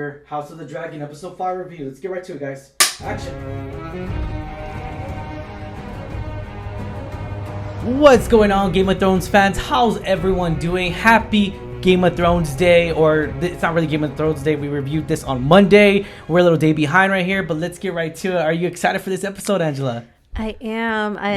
House of the Dragon episode 5 review. Let's get right to it, guys. Action. What's going on, Game of Thrones fans? How's everyone doing? Happy Game of Thrones Day, or it's not really Game of Thrones Day. We reviewed this on Monday. We're a little day behind right here, but let's get right to it. Are you excited for this episode, Angela? I am. I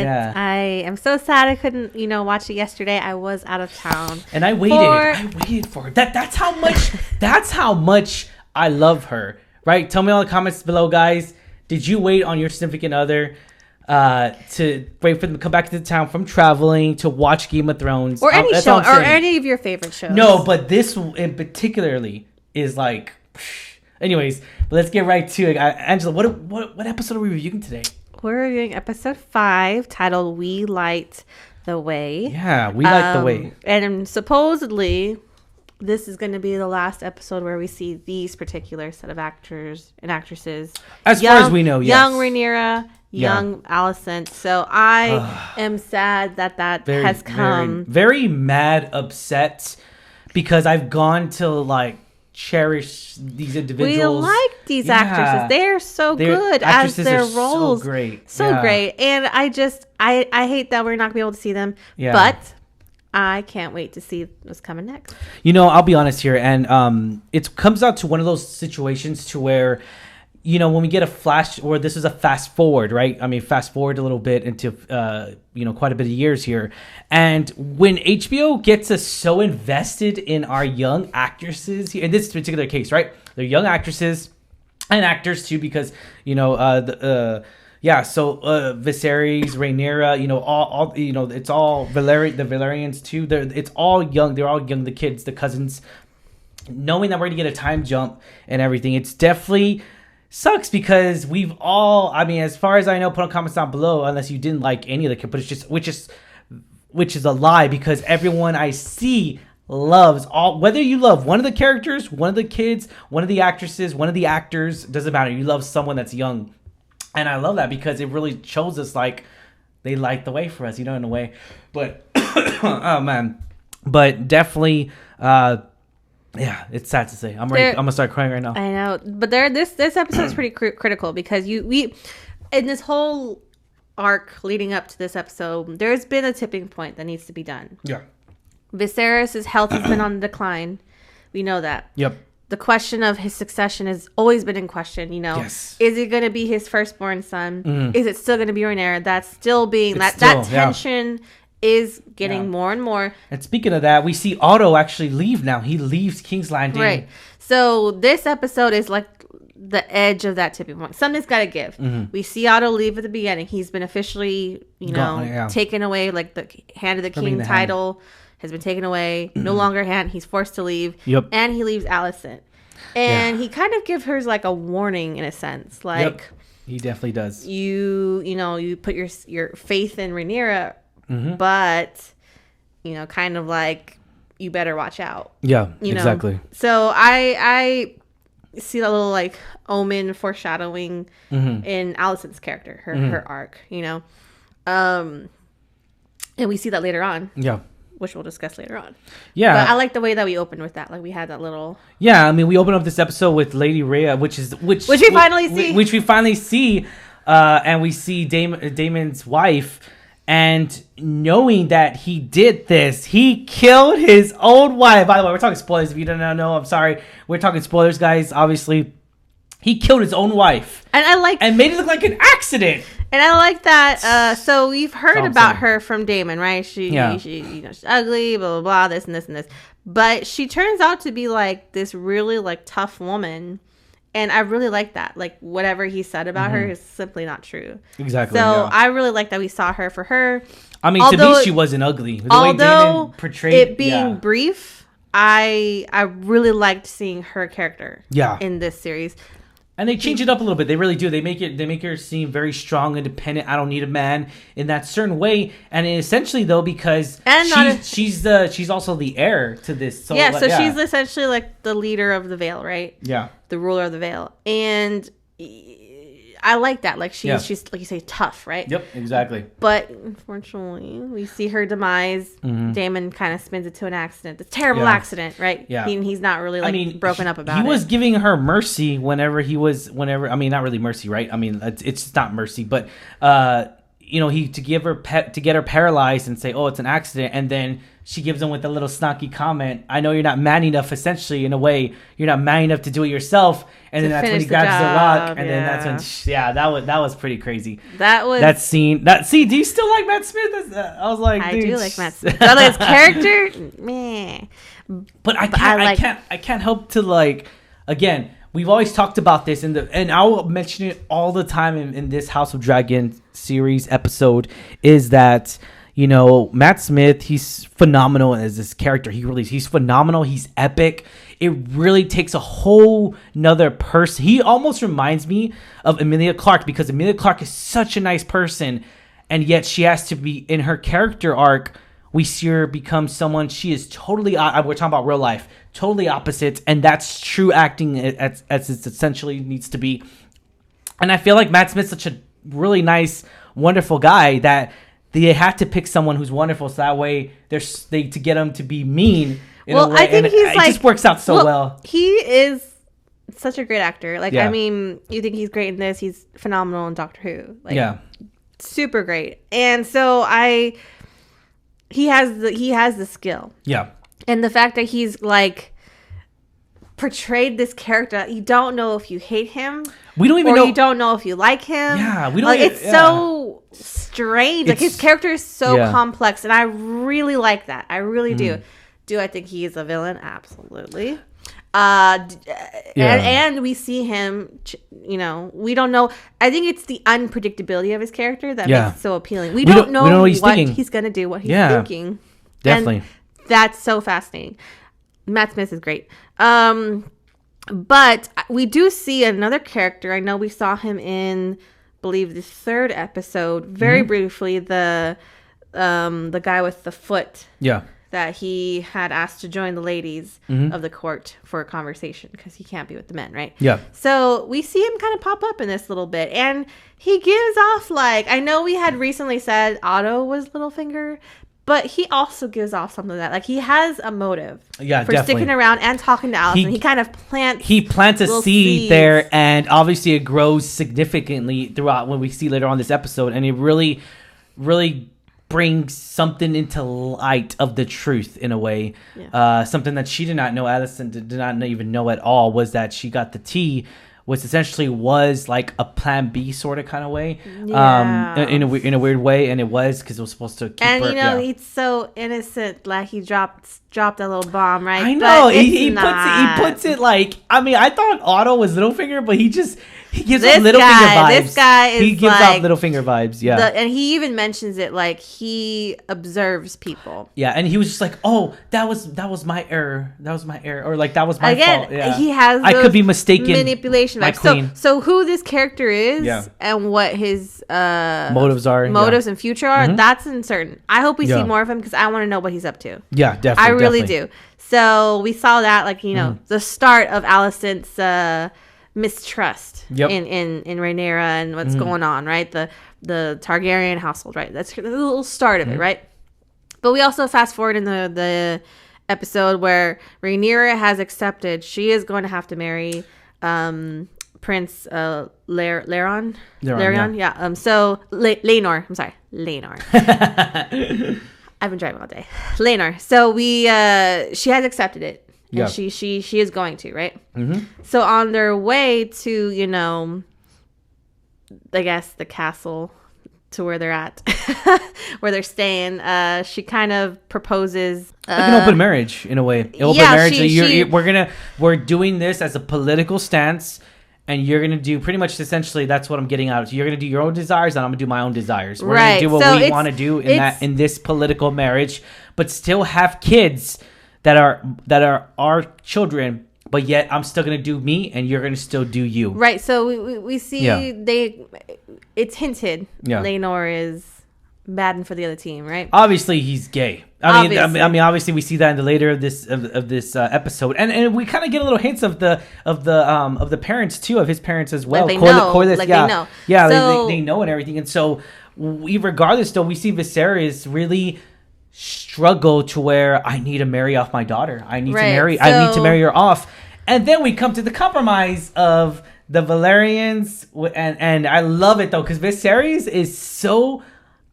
am so sad I couldn't, watch it yesterday. I was out of town. And I waited for it. That's how much I love her. Right? Tell me in all the comments below, guys. Did you wait on your significant other to wait for them to come back to the town from traveling to watch Game of Thrones? Or any show, or any of your favorite shows. No, but this in particularly is like... Anyways, let's get right to it. Angela, what episode are we reviewing today? We're reviewing episode 5, titled We Light the Way. Yeah, We Light the Way. And supposedly, this is going to be the last episode where we see these particular set of actors and actresses. As far as we know, yes. Young Rhaenyra, young Alicent. So I am sad that has come. Very mad, upset, because I've gone to cherish these individuals. We like these actresses. They're so good as their roles. So great. So great. And I hate that we're not going to be able to see them. Yeah. But I can't wait to see what's coming next. I'll be honest here. And it comes out to one of those situations to where, when we get a flash, or this is a fast forward, right? I mean, fast forward a little bit into, quite a bit of years here. And when HBO gets us so invested in our young actresses, in this particular case, right? They're young actresses and actors too, because, Viserys, Rhaenyra, all it's all the Valerians too. It's all young. They're all young. The kids, the cousins, knowing that we're going to get a time jump and everything. It's definitely sucks because we've all, as far as I know, put on comments down below, unless you didn't like any of the kids, but it's just, which is a lie, because everyone I see loves all, whether you love one of the characters, one of the kids, one of the actresses, one of the actors, doesn't matter. You love someone that's young. And I love that because it really shows us they light the way for us, in a way. But, oh man, but definitely, yeah, it's sad to say. I'm ready. I'm gonna start crying right now. I know, but this episode is pretty critical because we in this whole arc leading up to this episode, there's been a tipping point that needs to be done. Yeah, Viserys' health has been on the decline. We know that. Yep. The question of his succession has always been in question. Yes. Is it going to be his firstborn son? Mm. Is it still going to be Rhaenyra? That's still being that tension. Yeah. Is getting more and more. And speaking of that, we see Otto actually leave now. He leaves King's Landing. Right. So this episode is like the edge of that tipping point. Something's got to give. Mm-hmm. We see Otto leave at the beginning. He's been officially, taken away. Like the Hand of the King title has been taken away. No longer hand. He's forced to leave. Yep. And he leaves Alicent. And he kind of gives her a warning in a sense. Yep. He definitely does. You put your faith in Rhaenyra. Mm-hmm. But, kind of you better watch out. Yeah, exactly. So I see that little omen foreshadowing in Alicent's character, her arc, and we see that later on. Yeah. Which we'll discuss later on. Yeah. But I like the way that we opened with that. We had that little... Yeah, we open up this episode with Lady Rhea, which we finally see. And we see Daemon's wife. And knowing that he did this, he killed his own wife. By the way, we're talking spoilers. If you don't know, I'm sorry. We're talking spoilers, guys. Obviously, he killed his own wife. And made it look like an accident. And I like that. So we've heard about her from Daemon, right? She's ugly, blah, blah, blah, this and this and this. But she turns out to be this really tough woman. And I really like that. Whatever he said about her is simply not true. Exactly. So I really like that we saw her for her. To me, she wasn't ugly. Although it being brief, I really liked seeing her character in this series. And they change it up a little bit. They really do. They make her seem very strong, independent. I don't need a man in that certain way. And essentially, though, because she's also the heir to this. So, she's essentially the leader of the Vale, right? Yeah. The ruler of the Vale. And I like that. Like she's like you say, tough, right? Yep, exactly. But unfortunately, we see her demise. Damon kind of spins it to an accident. It's a terrible accident, right? Yeah. He's not really like broken up about it. He was giving her mercy whenever I mean, not really mercy, right? I mean, it's not mercy, but he to get her paralyzed and say, "Oh, it's an accident," and then she gives him with a little snarky comment, "I know you're not man enough." Essentially, in a way, you're not man enough to do it yourself. And then that's when he grabs the rock, and then that's when that was pretty crazy. That scene. Do you still like Matt Smith? I was like, I do like Matt Smith. I like his character, meh. But I can't help to like. Again, we've always talked about this, and I'll mention it all the time in this House of Dragon series episode. Is that Matt Smith? He's phenomenal as this character. He's phenomenal. He's epic. It really takes a whole nother person. He almost reminds me of Emilia Clarke, because Emilia Clarke is such a nice person, and yet she has to be in her character arc. We see her become someone she is totally. We're talking about real life, totally opposite, and that's true acting as it essentially needs to be. And I feel like Matt Smith's such a really nice, wonderful guy that they have to pick someone who's wonderful, so that way to get him to be mean. I think it just works out so well. He is such a great actor. Like, I mean, you think he's great in this? He's phenomenal in Doctor Who. Like, super great. And so he has the skill. Yeah. And the fact that he's like portrayed this character, you don't know if you hate him. We don't even know. You don't know if you like him. Yeah, we don't. Like, it's so strange. Like, his character is so complex, and I really like that. I really do. Do I think he is a villain? Absolutely. And we see him, we don't know. I think it's the unpredictability of his character that makes it so appealing. We don't know what he's going to do, what he's thinking. Definitely. And that's so fascinating. Matt Smith is great. But we do see another character. I know we saw him in, I believe, the 3rd episode, very briefly, the guy with the foot. Yeah. That he had asked to join the ladies of the court for a conversation because he can't be with the men, right? Yeah. So we see him kind of pop up in this little bit, and he gives off like, I know we had recently said Otto was Littlefinger, but he also gives off something that like he has a motive for definitely. Sticking around and talking to Allison. He kind of plants a seed there, and obviously it grows significantly throughout when we see later on this episode, and it really, really brings something into light of the truth in a way. Something that she did not know, Allison did not even know at all, was that she got the tea, which essentially was like a plan B sort of kind of way, in a weird way, and it was because it was supposed to keep her. He's so innocent, like he dropped a little bomb, right? I know, he puts it like, I mean, I thought Otto was Littlefinger, but he gives off Littlefinger vibes. This guy is he gives off Littlefinger vibes, and he even mentions it like he observes people. Yeah, and he was just like, "Oh, that was my error. That was my error," or like that was my fault. Yeah. He has. I could be mistaken. Manipulation. My queen. So who this character is and what his motives and future are, that's uncertain. I hope we see more of him because I want to know what he's up to. Yeah, definitely. I really do. So we saw that, like, the start of Alicent's mistrust in Rhaenyra and what's going on, right? The Targaryen household, right? That's the little start of it, right? But we also fast forward in the episode where Rhaenyra has accepted she is going to have to marry Prince Laeron. Yeah. So Laenor. I'm sorry, Laenor. I've been driving all day. Laenor. So she has accepted it. And she is going to, right? So on their way to, I guess the castle to where they're at, where they're staying, she kind of proposes like an open marriage in a way. Open marriage. We're doing this as a political stance, and you're gonna do pretty much essentially that's what I'm getting out. So you're gonna do your own desires, and I'm gonna do my own desires. We're gonna do what we want to do in this political marriage, but still have kids that are our children, but yet I'm still gonna do me, and you're gonna still do you. Right. So we see it's hinted Laenor is Madden for the other team, right? Obviously, he's gay. I mean, obviously, we see that in the later of this episode, and we kind of get a little hints of the parents too, of his parents as well. Like they know, they know. Yeah, so, they know and everything, and so regardless, though, we see Viserys really struggle to where I need to marry off my daughter. I need to marry her off, and then we come to the compromise of the Valerians, and I love it though because Viserys is so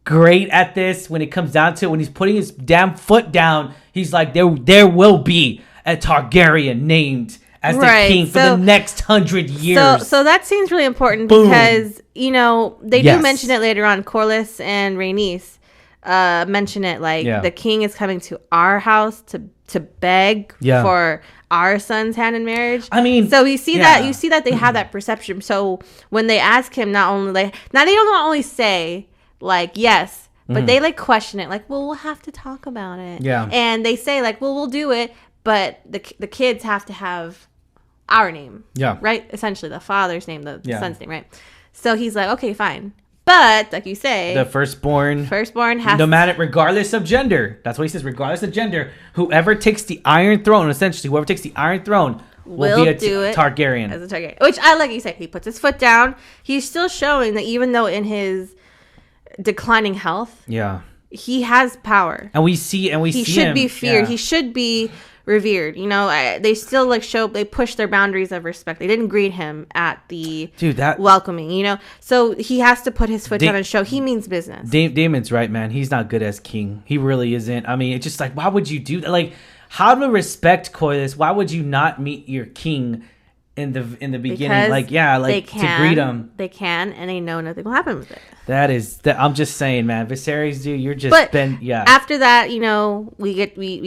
great at this when it comes down to it. When he's putting his damn foot down, he's like, there will be a Targaryen named as the king for the next 100 years. So that seems really important. Boom. Because, they do mention it later on. Corlys and Rhaenys mention it, like the king is coming to our house to beg for our son's hand in marriage. I mean, so you see that they have that perception. So when they ask him, they don't only say like yes, but they like question it, like, well, we'll have to talk about it. Yeah. And they say like, well, we'll do it, but the kids have to have our name. Yeah. Right? Essentially the father's name, the son's name, right? So he's like, okay, fine. But like you say, the firstborn has regardless of gender. That's what he says, regardless of gender, whoever takes the Iron Throne, essentially whoever takes the Iron Throne will be a Targaryen. As a Targaryen. Which I like you say, he puts his foot down. He's still showing that even though in his declining health, he has power, and we see he should be feared. He should be revered. They still they push their boundaries of respect. They didn't greet him at the welcoming. So he has to put his foot down and show he means business. Damon's right, man. He's not good as king. He really isn't. I mean, it's just like, why would you do that? Like, how to respect Corlys? Why would you not meet your king in the beginning? Because to greet him. They can, and they know nothing will happen with it. I'm just saying, man. Viserys, dude, you're just After that, we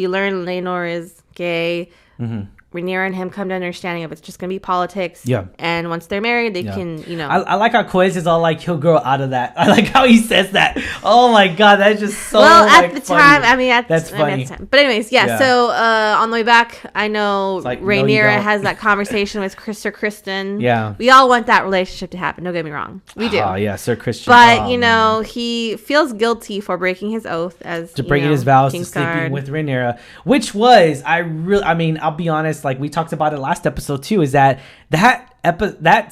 learn Laenor is gay. Mm-hmm. Rhaenyra and him come to understanding of it's just gonna be politics. Yeah. And once they're married, they can, I like how Corlys is all like, he'll grow out of that. I like how he says that. Oh my god, that's just so. Well, at the time, that's funny. But anyways, So on the way back, I know Rhaenyra has that conversation with Sir Criston. Yeah. We all want that relationship to happen. Don't get me wrong, we do. Oh yeah, Sir Criston. But he feels guilty for breaking his oth breaking his vows to sleeping with Rhaenyra, which was I'll be honest. Like we talked about it last episode too, is that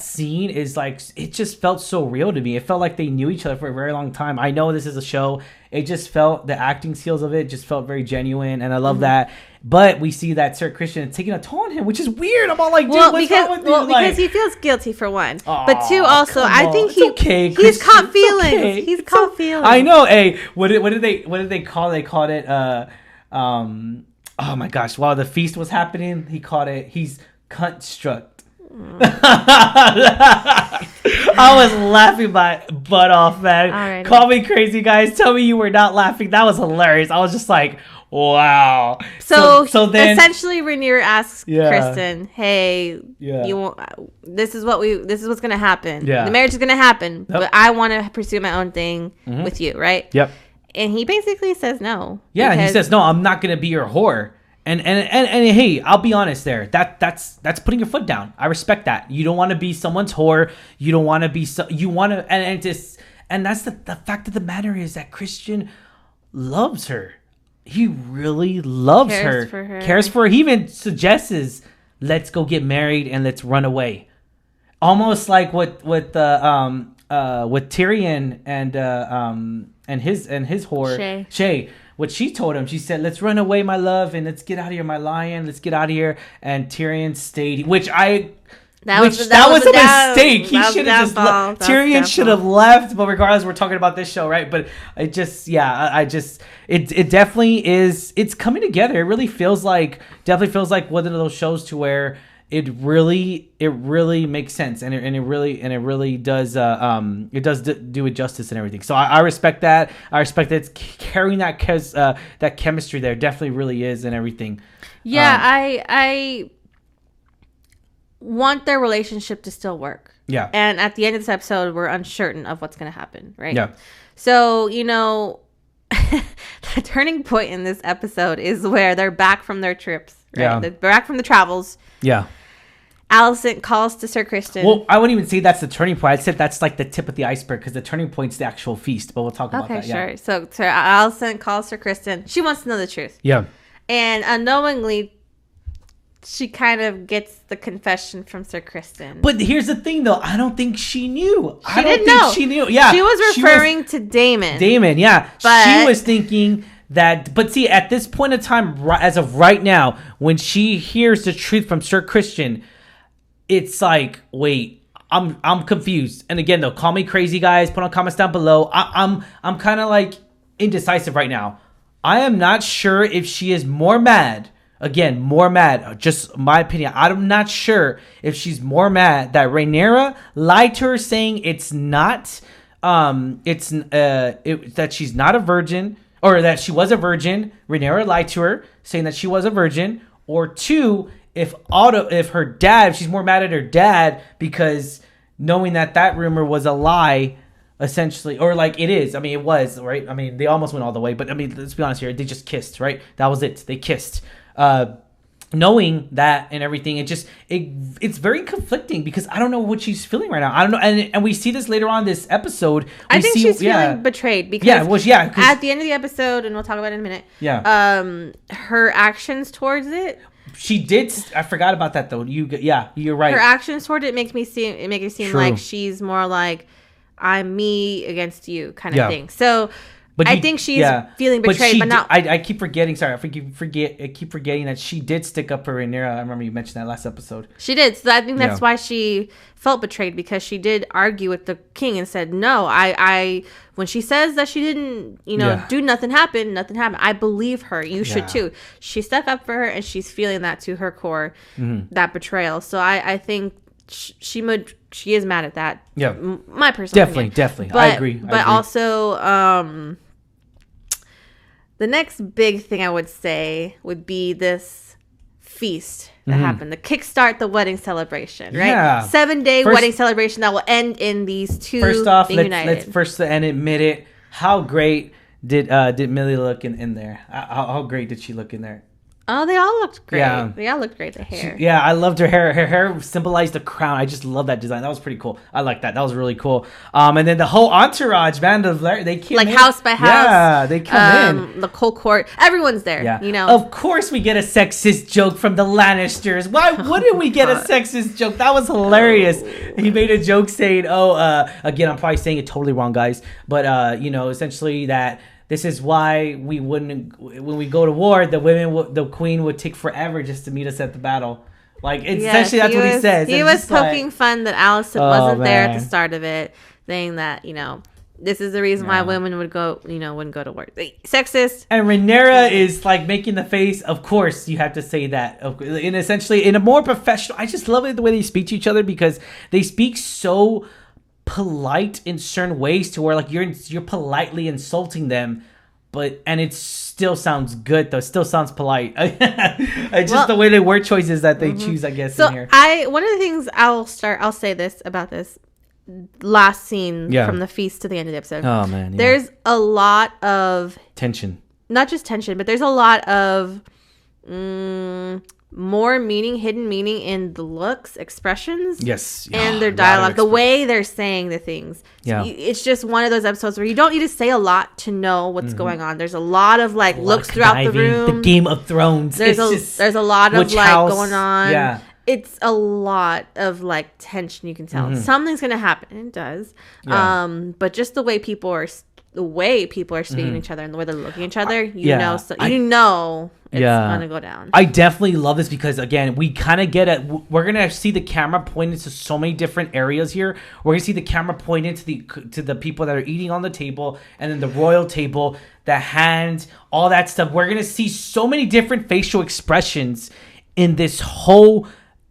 scene is like, it just felt so real to me. It felt like they knew each other for a very long time. I know this is a show. It just felt, the acting skills of it just felt very genuine, and I love that. But we see that Sir Criston is taking a toll on him, which is weird. I'm all like, dude, what's wrong with you? Because he feels guilty for one, but two, also I think he's caught feelings. Okay. He's caught feelings. I know. Hey, what did they call it? They called it oh my gosh! While the feast was happening, he's cunt struck. I was laughing my butt off, man. Alrighty. Call me crazy, guys. Tell me you were not laughing. That was hilarious. I was just like, wow. So then essentially Rhaenyra asks Criston, hey, you won't, this is what's gonna happen. Yeah. The marriage is gonna happen, but I want to pursue my own thing with you, right? Yep. And he basically says no. Yeah, he says no. I'm not gonna be your whore. And hey, I'll be honest there. That's putting your foot down. I respect that. You don't want to be someone's whore. You don't want to be you want to and that's the fact of the matter is that Criston loves her. He really loves her. Cares for her. He even suggests, let's go get married and let's run away. Almost like with Tyrion and his whore Shay. What she told him, she said, let's run away, my love, and let's get out of here, my lion. Let's get out of here. And Tyrion stayed, that was a mistake. He should have just left. Tyrion should have left, but regardless, we're talking about this show, right? But it definitely is, it's coming together. It really feels like one of those shows to where it really makes sense, and it really does do it justice and everything. So I respect that. I respect that it's carrying that chemistry there. Definitely really is, and everything. Yeah, I want their relationship to still work. Yeah. And at the end of this episode, we're uncertain of what's going to happen, right? Yeah. So, the turning point in this episode is where they're back from their trips, right? Yeah. They're back from the travels. Yeah. Allison calls to Sir Kristen. Well, I wouldn't even say that's the turning point. I'd say that's like the tip of the iceberg because the turning point's the actual feast. But we'll talk about that. Okay, sure. Yeah. So Allison calls Sir Kristen. She wants to know the truth. Yeah. And unknowingly, she kind of gets the confession from Sir Kristen. But here's the thing, though. I don't think she knew. I don't think she knew. Yeah. She was referring to Damon. Damon, yeah. But she was thinking that. But see, at this point in time, as of right now, when she hears the truth from Sir Kristen, it's like, wait, I'm confused. And again, though, call me crazy, guys. Put on comments down below. I'm kind of like indecisive right now. I am not sure if she is more mad. Again, more mad. Just my opinion. I'm not sure if she's more mad that Rhaenyra lied to her, saying it's not, that she's not a virgin, or that she was a virgin. Rhaenyra lied to her, saying that she was a virgin. Or two, if her dad, she's more mad at her dad because knowing that rumor was a lie. Essentially, or like it is. I mean, it was, right? I mean, they almost went all the way, but I mean, let's be honest here. They just kissed, right? That was it. They kissed. Knowing that and everything, it's very conflicting because I don't know what she's feeling right now. I don't know, and we see this later on this episode. I think she's feeling betrayed because at the end of the episode, and we'll talk about it in a minute. Yeah. Her actions towards it. She did. I forgot about that though. You're right. Her actions toward it makes it seem True. like she's more like, I'm me against you kind of thing. So I think she's feeling betrayed, but not. I keep forgetting. Sorry, I keep forgetting that she did stick up for Rhaenyra. I remember you mentioned that last episode. She did. So I think that's why she felt betrayed, because she did argue with the king and said, "No, I when she says that she didn't, do nothing happened. I believe her. You should too." She stuck up for her, and she's feeling that to her core, that betrayal. So I think she is mad at that. Yeah, my personal opinion. Definitely. But, I agree. But also, the next big thing I would say would be this feast that happened, to kickstart the wedding celebration, right? Yeah. 7-day wedding celebration that will end in these two. First off, united. let's first and admit it. How great did Millie look in there? How great did she look in there? Oh, they all looked great. Yeah. They all looked great. The hair. I loved her hair. Her hair symbolized the crown. I just love that design. That was pretty cool. I like that. That was really cool. And then the whole entourage, man, they came like in. house by house. Yeah, they come in. The whole court. Everyone's there. Yeah. Of course we get a sexist joke from the Lannisters. Why wouldn't we get a sexist joke? That was hilarious. He made a joke saying, again, I'm probably saying it totally wrong, guys. But, essentially that this is why when we go to war, the queen would take forever just to meet us at the battle. Like, essentially that's what he says. He was poking fun that Allison wasn't there at the start of it, saying that, this is the reason why women wouldn't go to war. Sexist. And Rhaenyra is like making the face. Of course, you have to say that. And essentially, in a more professional, I just love it the way they speak to each other, because they speak so polite in certain ways to where like you're politely insulting them, and it still sounds good though. It still sounds polite. It's just the way the word choices that they choose, I guess. So in here. One of the things I'll say this about this last scene from the feast to the end of the episode. Oh man, there's a lot of tension. Not just tension, but there's a lot of more hidden meaning in the looks, expressions, and their dialogue, the way they're saying the things. So it's just one of those episodes where you don't need to say a lot to know what's going on. There's a lot of like looks throughout the room. The Game of Thrones. There's a lot of like house? going on. Yeah. It's a lot of like tension. You can tell something's gonna happen, and it does. But just the way people are speaking to each other and the way they're looking at each other, you know it's gonna go down. I definitely love this because again, we kind of we're gonna see the camera point into so many different areas here. We're gonna see the camera point into the people that are eating on the table, and then the royal table, the hand, all that stuff. We're gonna see so many different facial expressions in this whole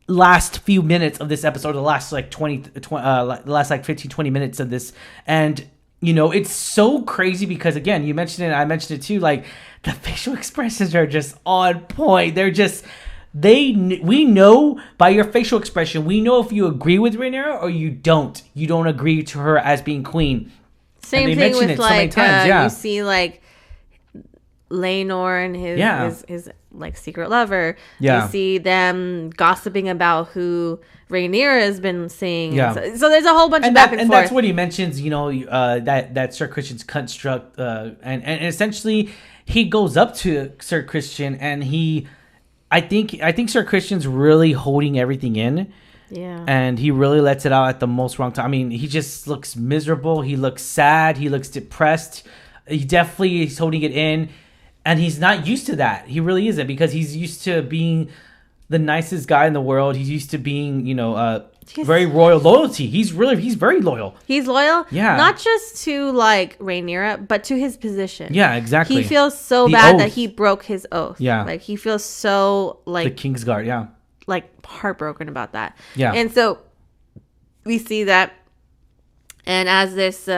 last few minutes of this episode, the last like 15-20 minutes of this. And it's so crazy because again, you mentioned it, I mentioned it too, like the facial expressions are just on point. They're just we know by your facial expression, we know if you agree with Rhaenyra or you don't agree to her as being queen. Same thing with like you see like Laenor and his like secret lover. Yeah. You see them gossiping about who Rhaenyra has been seeing. Yeah. So there's a whole bunch of back and forth. And that's what he mentions, that Sir Christian's construct, and essentially he goes up to Sir Christian, and I think Sir Christian's really holding everything in. Yeah. And he really lets it out at the most wrong time. I mean, he just looks miserable. He looks sad. He looks depressed. He definitely is holding it in. And he's not used to that. He really isn't, because he's used to being the nicest guy in the world. He's used to being, very royal loyalty. He's very loyal. He's loyal. Yeah. Not just to like Rhaenyra, but to his position. Yeah, exactly. He feels so bad that he broke his oath. Yeah. Like he feels so like the Kingsguard. Yeah. Like heartbroken about that. Yeah. And so we see that, and as this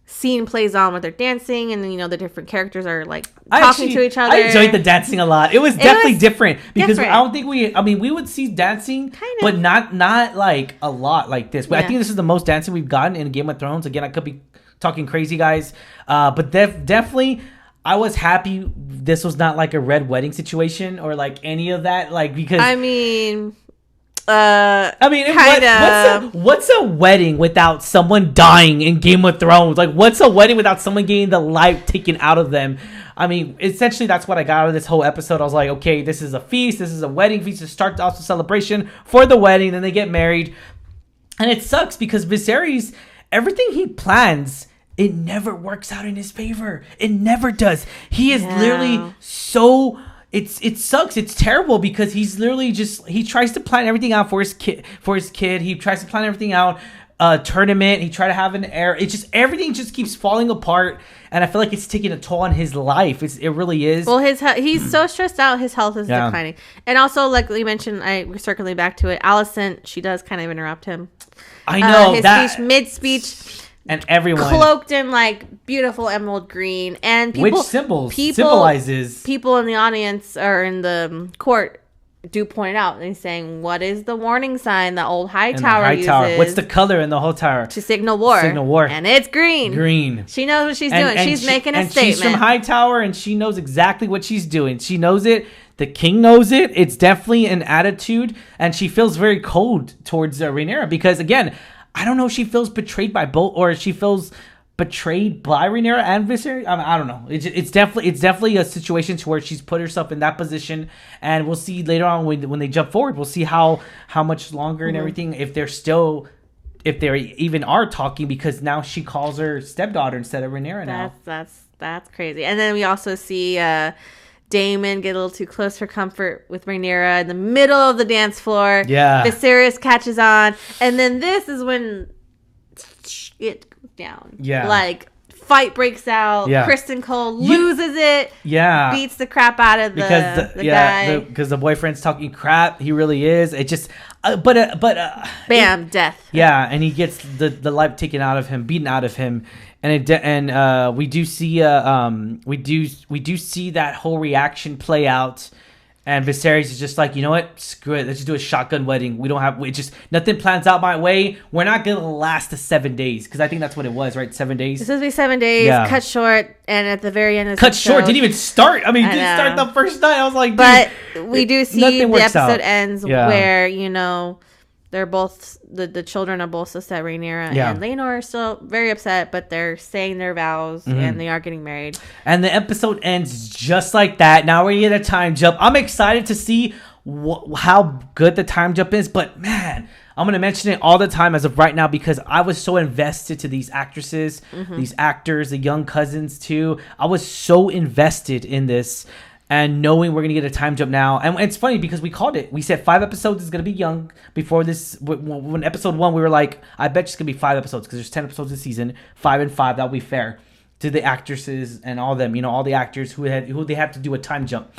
scene plays on with their dancing, and the different characters are like talking to each other. I enjoyed the dancing a lot. It was definitely different, because I don't think we would see dancing, but not like a lot like this. But I think this is the most dancing we've gotten in Game of Thrones. Again, I could be talking crazy, guys, but definitely I was happy this was not like a red wedding situation or like any of that, like, because what's a wedding without someone dying in Game of Thrones? Like, what's a wedding without someone getting the life taken out of them? I mean, essentially, that's what I got out of this whole episode. I was like, okay, this is a feast. This is a wedding feast to start off the celebration for the wedding. Then they get married. And it sucks because Viserys, everything he plans, it never works out in his favor. It never does. He is literally so... It sucks. It's terrible because he's literally he tries to plan everything out for his kid. He tries to plan everything out. Tournament. He tried to have an heir. Everything just keeps falling apart, and I feel like it's taking a toll on his life. It really is. Well, he's so stressed out. His health is declining, and also, like we mentioned, we're circling back to it. Alicent, she does kind of interrupt him. I know his mid-speech. And everyone cloaked in like beautiful emerald green, and people, which symbolizes people in the audience or in the court do point out, and saying, "What is the warning sign that old Hightower uses? What's the color in the whole tower to signal war? And it's green. Green. She knows what she's doing. She's making a statement. She's from Hightower, and she knows exactly what she's doing. She knows it. The king knows it. It's definitely an attitude, and she feels very cold towards Rhaenyra because, again, I don't know if she feels betrayed by both, or she feels betrayed by Rhaenyra and Viserys. I don't know. It's definitely a situation to where she's put herself in that position, and we'll see later on when they jump forward. We'll see how much longer and everything, if they even are talking, because now she calls her stepdaughter instead of Rhaenyra now. That's crazy. And then we also see Daemon get a little too close for comfort with Rhaenyra in the middle of the dance floor. Yeah. Viserys catches on. And then this is when it goes down. Yeah. Like, fight breaks out. Yeah. Kristen Cole loses it. Yeah. Beats the crap out of the guy. Because the boyfriend's talking crap. He really is. It just... bam, death. Yeah, and he gets the life taken out of him, beaten out of him. And we do see that whole reaction play out, and Viserys is just like, you know what, screw it, let's just do a shotgun wedding. Nothing plans out my way. We're not gonna last the 7 days, because I think that's what it was, right? 7 days. This is be 7 days. Yeah. Cut short, and at the very end of the episode, didn't even start. I mean, it didn't start the first night. I was like, dude, but we do see the episode ends where they're both the children are both so upset. Rhaenyra and Laenor are still very upset, but they're saying their vows and they are getting married. And the episode ends just like that. Now we get a time jump. I'm excited to see how good the time jump is, but man, I'm gonna mention it all the time as of right now because I was so invested to these actresses, these actors, the young cousins too. I was so invested in this. And knowing we're going to get a time jump now. And it's funny because we called it. We said 5 episodes is going to be young. Before this, when episode 1, we were like, I bet it's going to be 5 episodes because there's 10 episodes this season. 5 and 5, that'll be fair to the actresses and all of them. All the actors who they have to do a time jump.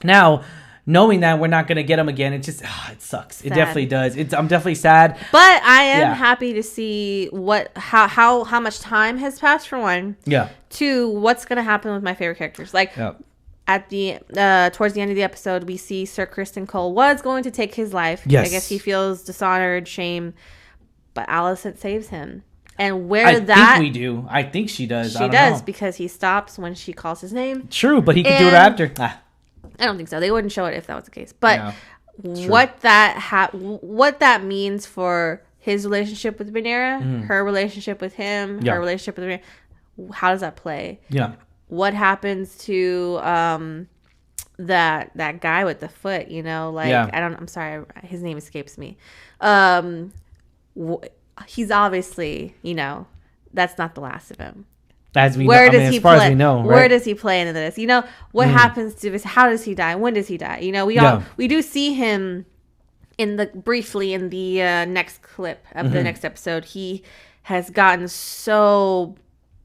Now, knowing that we're not going to get them again, it just, it sucks. Sad. It definitely does. I'm definitely sad. But I am happy to see how much time has passed for one. Yeah. To what's going to happen with my favorite characters. Like... Yeah. At the towards the end of the episode, we see Sir Kristen Cole was going to take his life. Yes. I guess he feels dishonored, shame, but Alicent saves him. And I think we do. I think she does. She does because he stops when she calls his name. True, but he can do it after. I don't think so. They wouldn't show it if that was the case. But what that means for his relationship with Rhaenyra, her relationship with him, her relationship with Rhaenyra, how does that play? Yeah. What happens to that guy with the foot? You know, like I'm sorry, his name escapes me. He's obviously, you know, that's not the last of him. As far as we know, right? Where does he play into this? You know, what happens to this? How does he die? When does he die? You know, we do see him briefly in the next clip of the next episode. He has gotten so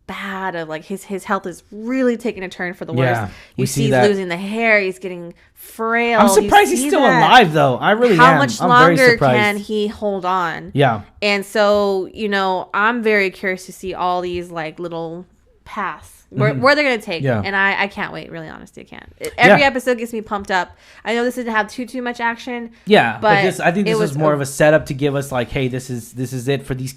bad of like his health is really taking a turn for the worst. You see he's losing the hair. He's getting frail. I'm surprised he's still alive though. I really am. How much longer can he hold on? Yeah. And so, you know, I'm very curious to see all these like little paths where they're gonna take, and I can't wait. Really, honestly, I can't. Every episode gets me pumped up. I know this didn't have too much action. Yeah, but I think this was more of a setup to give us like, hey, this is it for these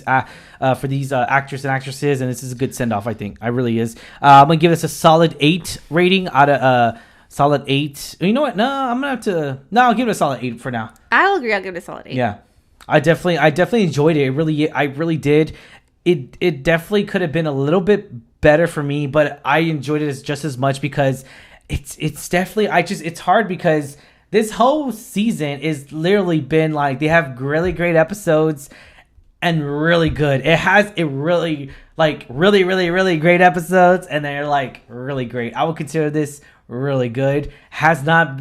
actors and actresses, and this is a good send off. I think I really is. I'm gonna give this a solid 8 rating out of solid 8. You know what? No, I'm gonna have to. No, I'll give it a solid 8 for now. I'll agree. I'll give it a solid 8. Yeah, I definitely enjoyed it. I really did. It definitely could have been a little bit better for me, but I enjoyed it just as much because it's definitely it's hard because this whole season is literally been like they have really great episodes and really good. Really great episodes, and they're like really great. I would consider this really good. It's not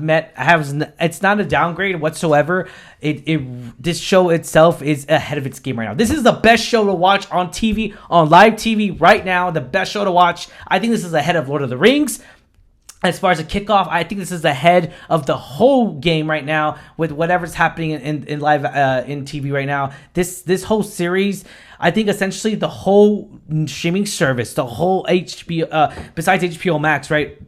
a downgrade whatsoever. This show itself is ahead of its game right now. This is the best show to watch on TV, on live TV right now. The best show to watch. I think this is ahead of Lord of the Rings. As far as a kickoff, I think this is ahead of the whole game right now with whatever's happening in live in TV right now. This whole series, I think essentially the whole streaming service, the whole HBO, besides HBO Max, right?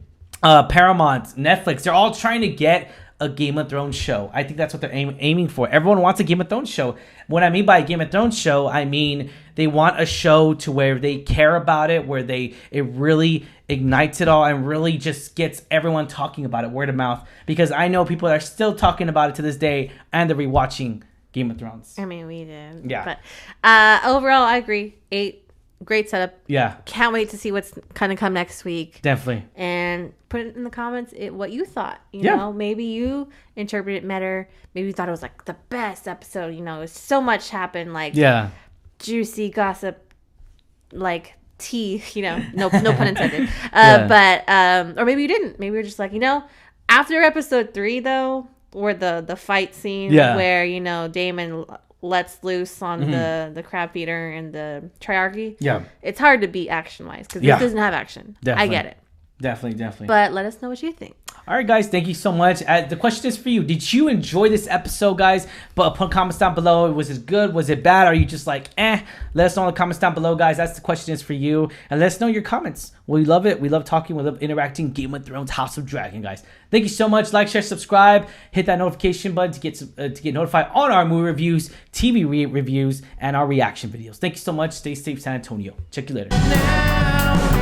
Paramount, Netflix, they're all trying to get a Game of Thrones show. I think that's what they're aiming for. Everyone wants a Game of Thrones show. What I mean by a Game of Thrones show, I mean they want a show to where they care about it, where it really ignites it all and really just gets everyone talking about it, word of mouth. Because I know people are still talking about it to this day, and they're rewatching Game of Thrones. I mean, we did. Yeah. But overall, I agree. 8. Great setup. Yeah. Can't wait to see what's kind of come next week. Definitely. And put it in the comments what you thought. You know, maybe you interpreted it better. Maybe you thought it was like the best episode. You know, it was so much happened. Like juicy gossip, like tea. You know, no pun intended. But or maybe you didn't. Maybe you're just like, you know, after episode 3 though, or the fight scene where you know Daemon lets loose on the crab feeder and the triarchy. Yeah. It's hard to beat action-wise because this doesn't have action. Definitely. I get it. Definitely. But let us know what you think. All right, guys. Thank you so much. The question is for you. Did you enjoy this episode, guys? But put comments down below. Was it good? Was it bad? Are you just like, Let us know in the comments down below, guys. That's the question is for you. And let us know your comments. We love it. We love talking. We love interacting. Game of Thrones, House of Dragon, guys. Thank you so much. Like, share, subscribe. Hit that notification button to get notified on our movie reviews, TV reviews, and our reaction videos. Thank you so much. Stay safe, San Antonio. Check you later.